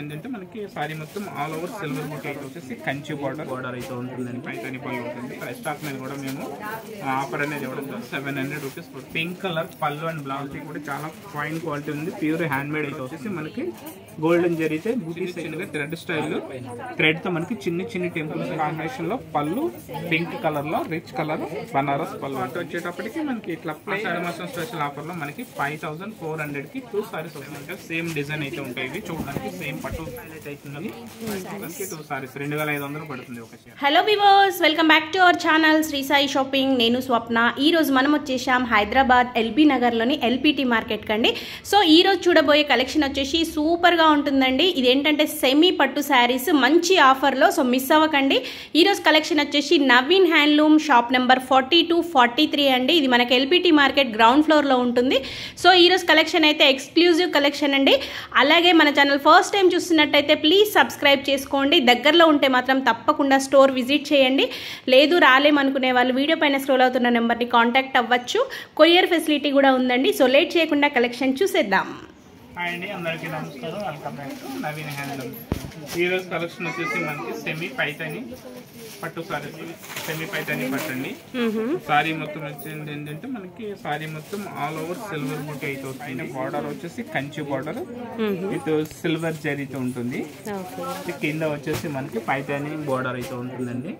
ఏంటంటే మనకి సారీ మొత్తం ఆల్ ఓవర్ సిల్వర్ బుటీ అయితే వచ్చేసి కంచి బార్డర్ అయితే ఉంటుందండి. పైతాని పళ్ళు ఉంటుంది. ప్రైస్ స్టాక్ మీద కూడా మేము ఆఫర్ అనేది ఇవ్వడం 700 రూపీస్. పింక్ కలర్ పళ్ళు అండ్ బ్లౌజ్ కూడా చాలా ఫైన్ క్వాలిటీ ఉంది. ప్యూర్ హ్యాండ్ మేడ్ అయితే వచ్చేసి మనకి గోల్డెన్ జరిగితే బూటీస్ చిన్నగా థ్రెడ్ స్టైల్ థ్రెడ్ తో మనకి చిన్ని టెంపుల్స్ కాంబినేషన్ లో పళ్ళు పింక్ కలర్ లో రిచ్ కలర్ బనారస్ పళ్ళు అంటే వచ్చేటప్పటికి మనకి ఇట్లా ఆషాఢ మాసం స్పెషల్ ఆఫర్ లో మనకి 5400 కి 2 సారీస్ వస్తాయి. సేమ్ డిజైన్ అయితే ఉంటాయి. ఇవి చూడడానికి సేమ్ పట్టు అయితే అవుతుంది. 2 సారీస్ 2500 పడుతుంది ఒక చీర. Hello viewers, welcome back to our channel Shri Sai shopping. నేను స్వప్న. ఈ రోజు మనం వచ్చేసాం హైదరాబాద్ ఎల్బీ నగర్ లోని ఎల్పిటి మార్కెట్ కండి. సో ఈ రోజు చూడబోయే కలెక్షన్ వచ్చేసి సూపర్ గా ఉంటుందండి. ఇదేంటంటే సెమీ పట్టు శారీస్ మంచి ఆఫర్ లో, సో మిస్ అవ్వకండి. ఈ రోజు కలెక్షన్ వచ్చేసి నవీన్ హ్యాండ్లూమ్ షాప్ నెంబర్ 42-43 అండి. ఇది మనకి ఎల్పిటి మార్కెట్ గ్రౌండ్ ఫ్లోర్ లో ఉంటుంది. సో ఈ రోజు కలెక్షన్ అయితే ఎక్స్క్లూజివ్ కలెక్షన్ అండి. అలాగే మన ఛానల్ ఫస్ట్ టైం చూస్తున్నట్టయితే ప్లీజ్ సబ్స్క్రైబ్ చేసుకోండి. దగ్గరలో ఉంటే మాత్రం తప్పకుండా స్టోర్ విజిట్ చేయండి. లేదు రాలేమనుకునే వాళ్ళు వీడియో పైన స్క్రోల్ అవుతున్న నెంబర్ని కాంటాక్ట్ అవ్వచ్చు. కొరియర్ ఫెసిలిటీ కూడా ఉందండి. సో లేట్ చేయకుండా కలెక్షన్ చూసేద్దాం. హాయ్ అండి, అందరికీ నమస్కారం. Welcome back to Naveen handloom. ఈరోజు కలెక్షన్ వచ్చేసి మనకి సెమీ పైతాని పట్టు సారీ, సెమీ పైతాని పట్టండి. సారీ మొత్తం వచ్చింది ఏంటంటే మనకి సారీ మొత్తం ఆల్ ఓవర్ సిల్వర్ బుటీ అయితే వస్తుంది. బార్డర్ వచ్చేసి కంచి బార్డర్ విత్ సిల్వర్ జరీతో ఉంటుంది. కింద వచ్చేసి మనకి పైతాని బార్డర్ అయితే ఉంటుందండి.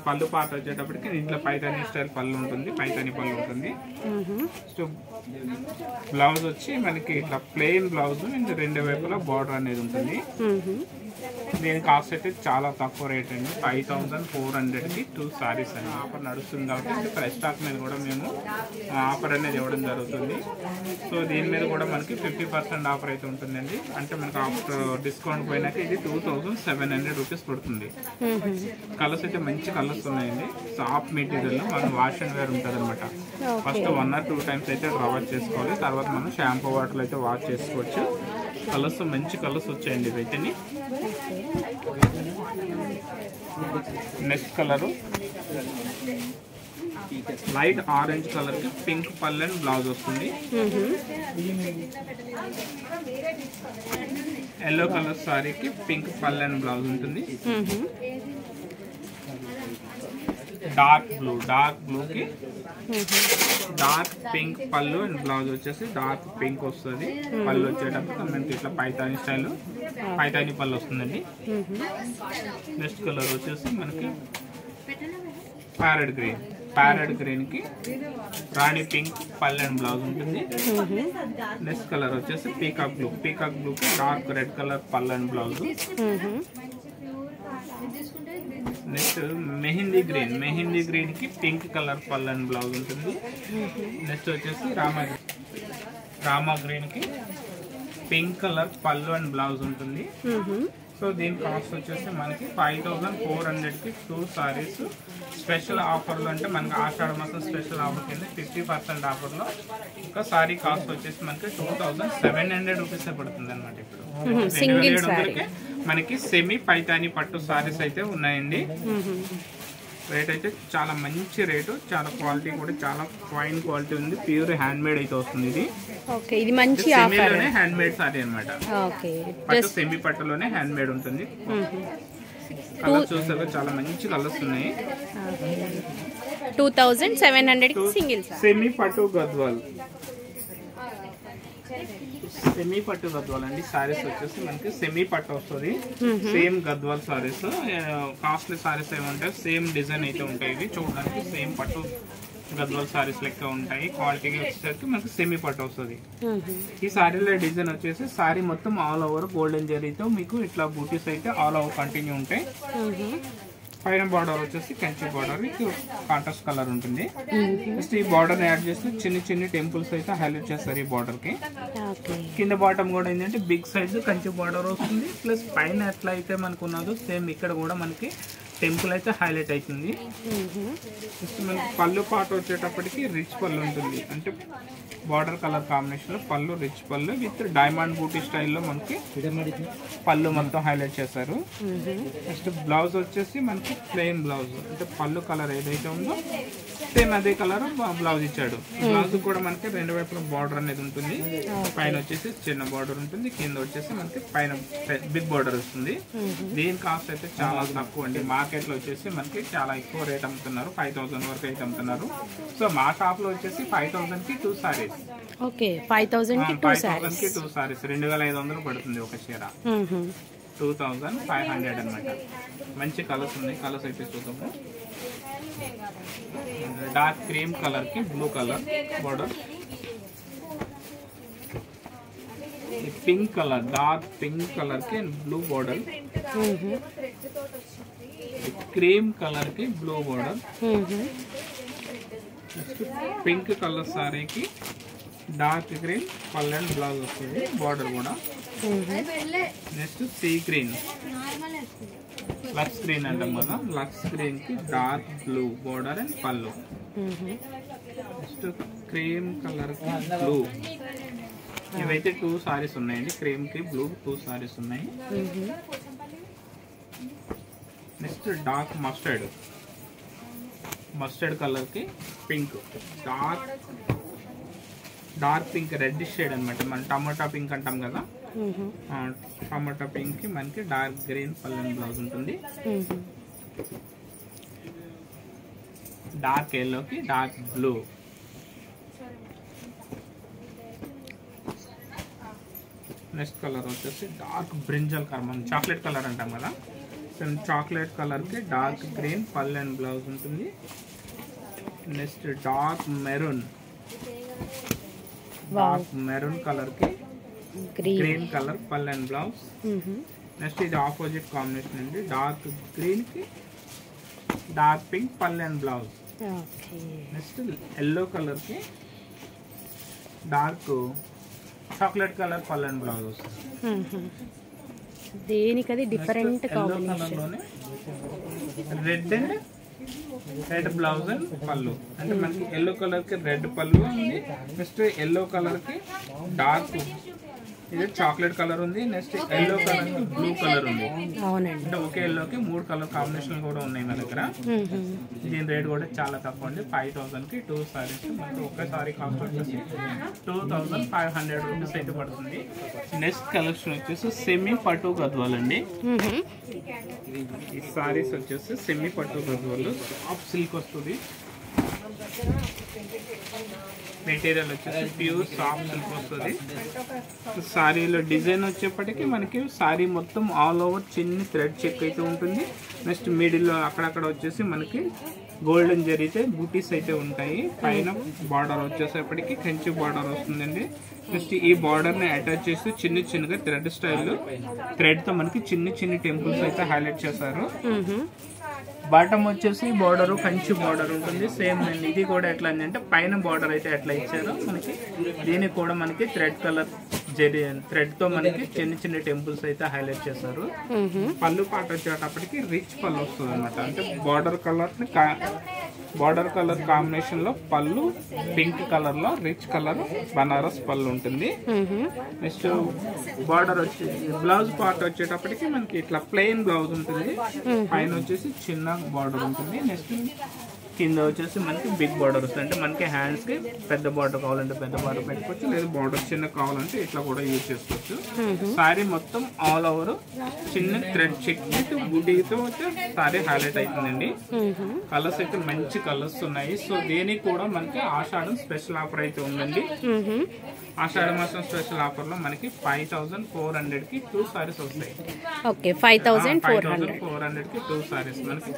పళ్ళు పాట వచ్చేటప్పటికి ఇంట్లో పైతాని స్టైల్ పళ్ళు ఉంటుంది, పైతాని పళ్ళు ఉంటుంది. సో బ్లౌజ్ వచ్చి మనకి ఇట్లా ప్లెయిన్ బ్లౌజ్ రెండు వైపులా బార్డర్ అనేది ఉంటుంది. దీని కాస్ట్ అయితే చాలా తక్కువ రేట్ అండి. 5400 కి 2 సారీస్ అని ఆఫర్ నడుస్తుంది కాబట్టి ప్రైస్ స్టాక్ మీద కూడా మేము ఆఫర్ అనేది ఇవ్వడం జరుగుతుంది. సో దీని మీద కూడా మనకి 50% ఆఫర్ అయితే ఉంటుందండి. అంటే మనకి ఆఫ్టర్ డిస్కౌంట్ పోయినాక ఇది 2700 రూపీస్ పడుతుంది. కలర్స్ అయితే మంచి కలర్స్ ఉన్నాయండి. సాఫ్ట్ మెటీరియల్ మనం వాష్ అండ్ వేర్ ఉంటుంది అనమాట. ఫస్ట్ 1 or 2 టైమ్స్ అయితే వాష్ చేసుకోవాలి. తర్వాత మనం షాంపూ వాటర్ అయితే వాష్ చేసుకోవచ్చు. కలర్స్ మంచి కలర్స్ వచ్చాయండి ఇవైతే. Next colour light orange colour కి పింక్ పళ్ళు అండ్ బ్లౌజ్ వస్తుంది. ఎల్లో కలర్ సారీకి పింక్ పళ్ళు అండ్ బ్లౌజ్ ఉంటుంది. డార్క్ బ్లూకి డార్క్ పింక్ పళ్ళు అండ్ బ్లౌజ్ వచ్చేసి డార్క్ పింక్ వస్తుంది. పళ్ళు వచ్చేటప్పుడు మనకి ఇట్లా పైతాని స్టైల్ పైతాని పళ్ళు వస్తుందండి. నెక్స్ట్ కలర్ వచ్చేసి మనకి ప్యారెట్ గ్రీన్ కి రాణి పింక్ పళ్ళు అండ్ బ్లౌజ్ ఉంటుంది. నెక్స్ట్ కలర్ వచ్చేసి పీకాక్ బ్లూ కి డార్క్ రెడ్ కలర్ పళ్ళు and blouse. Next mehndi green కి పింక్ కలర్ పళ్ళు అండ్ బ్లౌజ్ ఉంటుంది. నెక్స్ట్ వచ్చేసి రామా గ్రీన్ కి పింక్ కలర్ పళ్ళు అండ్ బ్లౌజ్ ఉంటుంది. సో దీని కాస్ట్ వచ్చేసి మనకి 5400 కి 2 సారీస్. స్పెషల్ ఆఫర్లు అంటే మనకి ఆషాఢ మాసం స్పెషల్ ఆఫర్ కింద 50% ఆఫర్లో ఒక సారీ కాస్ట్ వచ్చేసి మనకి 2700 రూపీస్ పడుతుంది అనమాట. ఇప్పుడు 2700కి మనకి సెమీ పైతాని పట్టు సారీస్ అయితే ఉన్నాయండి. రేట్ అయితే చాలా మంచి రేటు, చాలా క్వాలిటీ కూడా చాలా ఫైన్ క్వాలిటీ ఉంది. ప్యూర్ హ్యాండ్ మేడ్ అయితే వస్తుంది. ఇది మంచి సెమీలోనే హ్యాండ్ మేడ్ సారీ అనమాట. పట్టు సెమీ పట్టులోనే హ్యాండ్ మేడ్ ఉంటుంది. కలర్ చూసారు, చాలా మంచి కలర్స్ ఉన్నాయి. 2700 సింగిల్ సెమీ పట్టు గద్వాల్ అండి. సారీస్ వచ్చేసి మనకి సెమీ పట్టు వస్తుంది. సేమ్ గద్వాల్ సారీస్, కాస్ట్లీ సారీస్ ఏమంటారు, సేమ్ డిజైన్ అయితే ఉంటాయి. ఇవి చూడడానికి సేమ్ పట్టు గద్వాల్ సారీస్ లెక్క ఉంటాయి. క్వాలిటీగా వచ్చేసరికి మనకి సెమీ పట్టు వస్తుంది. ఈ సారీలో డిజైన్ వచ్చేసి సారీ మొత్తం ఆల్ ఓవర్ గోల్డెన్ జరీతో మీకు ఇట్లా బూటీస్ అయితే ఆల్ ఓవర్ కంటిన్యూ ఉంటాయి. పైన బార్డర్ వచ్చేసి కంచి బార్డర్ కాంట్రాస్ట్ కలర్ ఉంటుంది. జస్ట్ ఈ బార్డర్ యాడ్ చేస్తే చిన్ని టెంపుల్స్ అయితే హైలైట్ చేస్తారు ఈ బార్డర్ కి. కింద బాటమ్ కూడా ఏంటంటే బిగ్ సైజ్ కంచి బార్డర్ వస్తుంది. ప్లస్ పైన ఎట్లా అయితే మనకు ఉన్నదో సేమ్ ఇక్కడ కూడా మనకి టెంపుల్ అయితే హైలైట్ అవుతుంది. నెక్స్ట్ మనకి పళ్ళు పాట వచ్చేటప్పటికి రిచ్ పళ్ళు ఉంటుంది, అంటే బార్డర్ కలర్ కాంబినేషన్ లో పళ్ళు రిచ్ పళ్ళు విత్ డైమండ్ బూటీ స్టైల్లో మనకి పళ్ళు మొత్తం హైలైట్ చేశారు. నెక్స్ట్ బ్లౌజ్ వచ్చేసి మనకి ప్లెయిన్ బ్లౌజ్, అంటే పళ్ళు కలర్ ఏదైతే ఉందో సేమ్ అదే కలర్ బ్లౌజ్ ఇచ్చాడు. బ్లౌజ్ కూడా మనకి రెండు వైపుల బార్డర్ అనేది ఉంటుంది. పైన వచ్చేసి చిన్న బార్డర్ ఉంటుంది, కింద వచ్చేసి మనకి పైన బిగ్ బార్డర్ వస్తుంది. దీని కాస్ట్ అయితే చాలా తక్కువ అండి. మార్కెట్ లో వచ్చేసి మనకి చాలా ఎక్కువ రేట్ అమ్ముతున్నారు, 5000 వరకు అయితే అమ్ముతున్నారు. సో మా షాప్ లో వచ్చేసి 5000 కి 2 సారీస్. ఓకే, 5000 కి 2 సారీస్ 2500 పడుతుంది ఒక చీర. 2500 అన్నమాట. మంచి కలర్స్ ఉన్నాయి, కలర్స్ అయితే చూద్దాము. డార్క్ క్రీమ్ కలర్ కి blue colour border, pink colour dark pink colour కి బ్లూ బార్డర్, క్రీమ్ కలర్ కి బ్లూ బార్డర్, పింక్ కలర్ సారీకి dark green pallu and blouse వస్తుంది, బార్డర్ కూడా. నెక్స్ట్ సీ గ్రీన్ లక్స్ గ్రీన్ అంటాం కదా, లక్స్ గ్రీన్ కి dark blue border and pallu. Next cream colour కి బ్లూ. ఇవైతే 2 సారీస్ ఉన్నాయండి, క్రీమ్ కి బ్లూ 2 సారీస్ ఉన్నాయి. నెక్స్ట్ డార్క్ మస్టర్డ్ కలర్ కి pink, dark pink red shade అనమాట. మనం టమాటా పింక్ అంటాం కదా, టమాటా పింక్ కి మనకి డార్క్ గ్రీన్ పళ్ళు బ్లౌజ్ ఉంటుంది. డార్క్ ఎల్లో కి డార్క్ బ్లూ. నెక్స్ట్ కలర్ వచ్చేసి డార్క్ బ్రింజల్ కలర్, మనం చాక్లెట్ కలర్ అంటాం కదా, చాక్లెట్ కలర్ కి dark green pallu and blouse ఉంటుంది. నెక్స్ట్ డార్క్ మెరూన్ కలర్ కి గ్రీన్ కలర్ పళ్ళు అండ్ బ్లౌజ్. నెక్స్ట్ ఇది ఆపోజిట్ కాంబినేషన్ అండి, డార్క్ గ్రీన్ కి డార్క్ పింక్ పళ్ళు and blouse. Next yellow colour కి డార్క్ చాక్లెట్ కలర్ పళ్ళు అండ్ బ్లౌజ్ వస్తుంది. దేనికది different combination. Red blouse and పళ్ళు, అంటే మనకి ఎల్లో కలర్ కి రెడ్ పళ్ళు ఉంది. నెక్స్ట్ ఎల్లో కలర్ కి డార్క్ ఇది చాక్లెట్ కలర్ ఉంది. నెక్స్ట్ ఎల్లో కలర్ కి బ్లూ కలర్ ఉంది. అవునండి, అంటే ఒకే ఎల్లోకి 3 కలర్ కాంబినేషన్ కూడా ఉన్నాయి మన దగ్గర. దీని రేట్ కూడా చాలా తక్కువ అండి, 5000 కి 2 సారీస్. మనకి ఒకే సారీ కాస్ట్ వచ్చేసి 2500 రూపీస్ అయితే పడుతుంది. నెక్స్ట్ కలెక్షన్ వచ్చేసి సెమీ పట్టు గద్వాల్ అండి. ఈ సారీస్ వచ్చేసి సెమీ పట్టు గద్వాల్, సాఫ్ట్ సిల్క్ వస్తుంది. మెటీరియల్ వచ్చేసి ప్యూర్ సాఫ్ట్ సిల్క్ వస్తుంది. సారీలో డిజైన్ వచ్చేప్పటికి మనకి సారీ మొత్తం ఆల్ ఓవర్ చిన్న థ్రెడ్ చెక్ అయితే ఉంటుంది. నెక్స్ట్ మిడిల్లో అక్కడక్కడ వచ్చేసి మనకి గోల్డెన్ జరిగితే బూటీస్ అయితే ఉంటాయి. పైన బార్డర్ వచ్చేసేపటికి కంచి బార్డర్ వస్తుందండి. నెక్స్ట్ ఈ బార్డర్ ని అటాచ్ చేసి చిన్నగా థ్రెడ్ స్టైల్లో థ్రెడ్ తో మనకి చిన్న టెంపుల్స్ అయితే హైలైట్ చేశారు. బాటమ్ వచ్చేసి బార్డర్ కంచి బార్డర్ ఉంటుంది సేమ్. ఇది కూడా ఎట్లా అంటే పైన బార్డర్ అయితే ఎట్లా ఇచ్చారో మనకి దీనికి కూడా మనకి థ్రెడ్ తో మనకి చిన్న టెంపుల్స్ అయితే హైలైట్ చేశారు. పళ్ళు పాట వచ్చేటప్పటికి రిచ్ పళ్ళు వస్తుంది అనమాట. అంటే బార్డర్ కలర్ కాంబినేషన్ లో పళ్ళు పింక్ కలర్ లో రిచ్ కలర్ బనారస్ పళ్ళు ఉంటుంది. నెక్స్ట్ బార్డర్ వచ్చి బ్లౌజ్ పార్ట్ వచ్చేటప్పటికి మనకి ఇట్లా ప్లెయిన్ బ్లౌజ్ ఉంటుంది. పైన వచ్చేసి చిన్న బార్డర్ ఉంటుంది. నెక్స్ట్ కింద వచ్చేసి మనకి బిగ్ బార్డర్ వస్తుంది. అంటే మనకి హ్యాండ్స్ కి పెద్ద బార్డర్ కావాలంటే పెద్ద బార్డర్ పెట్టుకోవచ్చు, లేదా బార్డర్ చిన్న కావాలంటే ఇట్లా కూడా యూజ్ చేసుకోవచ్చు. సారీ మొత్తం ఆల్ ఓవర్ చిన్న థ్రెడ్ చెక్ బుటీతో సారీ హైలైట్ అవుతుందండి. కలర్స్ అయితే మంచి కలర్స్ ఉన్నాయి. సో దీనికి కూడా మనకి ఆషాఢం స్పెషల్ ఆఫర్ అయితే ఉందండి. ఆషాఢ మాసం స్పెషల్ ఆఫర్ లో మనకి 5400 కి 2 సారీస్ వస్తాయి. ఓకే, 5400 కి 2 సారీస్. మనకి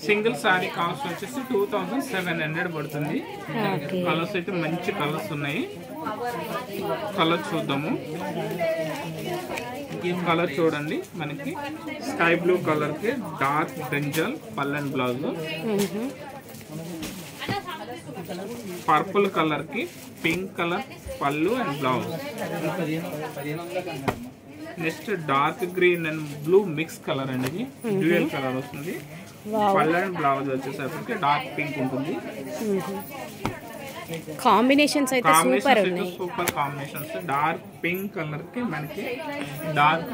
సింగిల్ సారీ కాస్ట్ వచ్చేసి 2700 పడుతుంది. కలర్స్ అయితే మంచి కలర్స్ ఉన్నాయి. కలర్ చూద్దాము. ఈ కలర్ చూడండి, మనకి స్కై బ్లూ కలర్ కి డార్క్ బ్రింజల్ పళ్ళు అండ్ బ్లౌజ్. పర్పుల్ కలర్ కి పింక్ కలర్ పళ్ళు and blouse. Next dark green and blue mix colour అండి, ఇది డ్యూయల్ కలర్ వస్తుంది. పళ్ళు అండ్ బ్లౌజ్ వచ్చేసరికి డార్క్ పింక్ ఉంటుంది. కాంబినేషన్స్ అయితే సూపర్ ఉన్నాయి. Super combinations. Dark pink colour కి మనకి డార్క్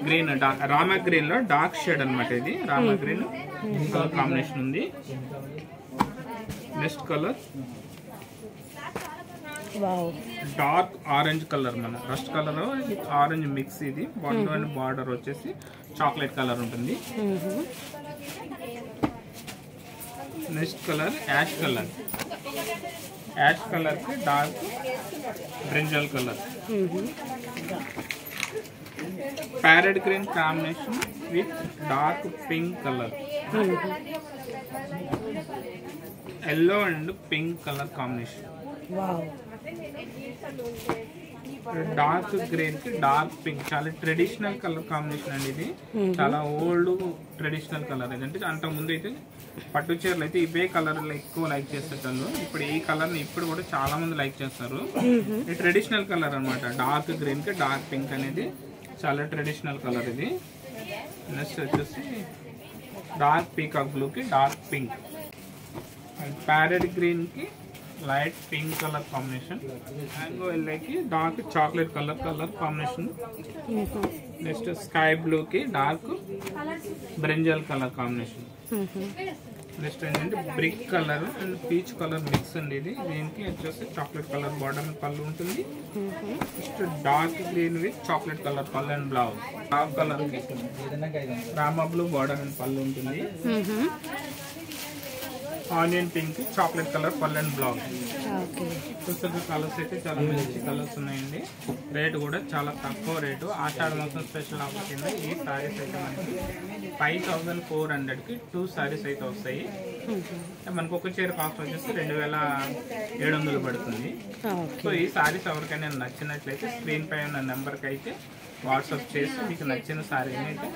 గ్రీన్, రామా గ్రీన్ లో డార్క్ షేడ్ అన్నమాట. ఇది రామా గ్రీన్ కలర్ కాంబినేషన్ ఉంది. Next colour dark orange colour, మన రస్ట్ కలర్ ఆరెంజ్ మిక్స్. ఇది బాడీ అండ్ బార్డర్ వచ్చేసి చాక్లెట్ కలర్ ఉంటుంది. Next colour ash colour. Ash colour కి dark brinjal colour. Parrot green combination with dark pink colour. Yellow and pink colour combination. Dark green కి dark pink. చాలా traditional colour combination అండి ఇది. చాలా old traditional colour. ఏంటంటే అంతకు ముందు అయితే పట్టు చీరలు అయితే ఇవే కలర్ ఎక్కువ లైక్ చేస్తారు. ఇప్పుడు ఈ కలర్ ని ఇప్పుడు కూడా చాలా మంది లైక్ చేస్తారు. ఈ ట్రెడిషనల్ కలర్ అన్నమాట. డార్క్ గ్రీన్ కి డార్క్ పింక్ అనేది చాలా ట్రెడిషనల్ కలర్ ఇది. నెక్స్ట్ వచ్చేసి డార్క్ పీకాక్ బ్లూ కి dark pink. And parrot green కి light pink colour combination. Mango ఎల్లోకి dark chocolate colour combination. Next sky blue కి dark brinjal colour combination. Next ఏంటంటే brick colour and peach colour mix అండి ఇది. దీనికి వచ్చేసి chocolate colour border pallu ఉంటుంది. Next dark green with chocolate colour పళ్ళు and blouse. Dark colour కి Rama blue border and పళ్ళు ఉంటుంది. ఆనియన్ పింక్ చాక్లెట్ కలర్ పళ్ళు అండ్ బ్లౌజ్. చూస్తున్న కలర్స్ అయితే చాలా మంచి కలర్స్ ఉన్నాయండి. రేటు కూడా చాలా తక్కువ రేటు. ఆషాఢ మాసం స్పెషల్ ఆఫర్ కింద ఈ సారీస్ అయితే మనకి 5400 కి 2 సారీస్ అయితే వస్తాయి. మనకు ఒక చీర కాస్ట్ వచ్చేసి 2700 పడుతుంది. సో ఈ సారీస్ ఎవరికైనా నచ్చినట్లయితే స్క్రీన్ పై ఉన్న నెంబర్కి అయితే వాట్సాప్ చేసి మీకు నచ్చిన సారీని అయితే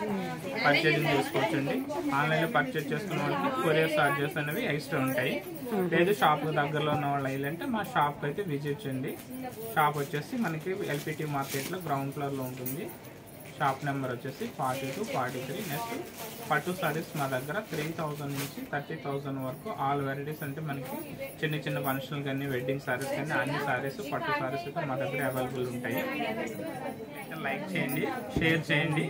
పర్చేజింగ్ చేసుకోవచ్చండి. ఆన్లైన్లో పర్చేజ్ చేసుకున్న వాళ్ళకి కొరియర్ చార్జెస్ అనేవి ఎక్స్ట్రా ఉంటాయి. లేదు షాప్ దగ్గరలో ఉన్న వాళ్ళు అయ్యాలంటే మా షాప్కి అయితే విజిట్ చేయండి. షాప్ వచ్చేసి మనకి ఎల్పిటి మార్కెట్లో గ్రౌండ్ ఫ్లోర్లో ఉంటుంది. షాప్ నెంబర్ వచ్చేసి 42, 43. నెక్స్ట్ పట్టు సారీస్ మా దగ్గర 3000 నుంచి 30,000 వరకు ఆల్ వెరైటీస్. అంటే మనకి చిన్న చిన్న ఫంక్షన్లు కానీ వెడ్డింగ్ సారీస్ కానీ అన్ని సారీస్ పట్టు సారీస్ అయితే మా దగ్గర అవైలబుల్ ఉంటాయి. లైక్ చేయండి, షేర్ చేయండి.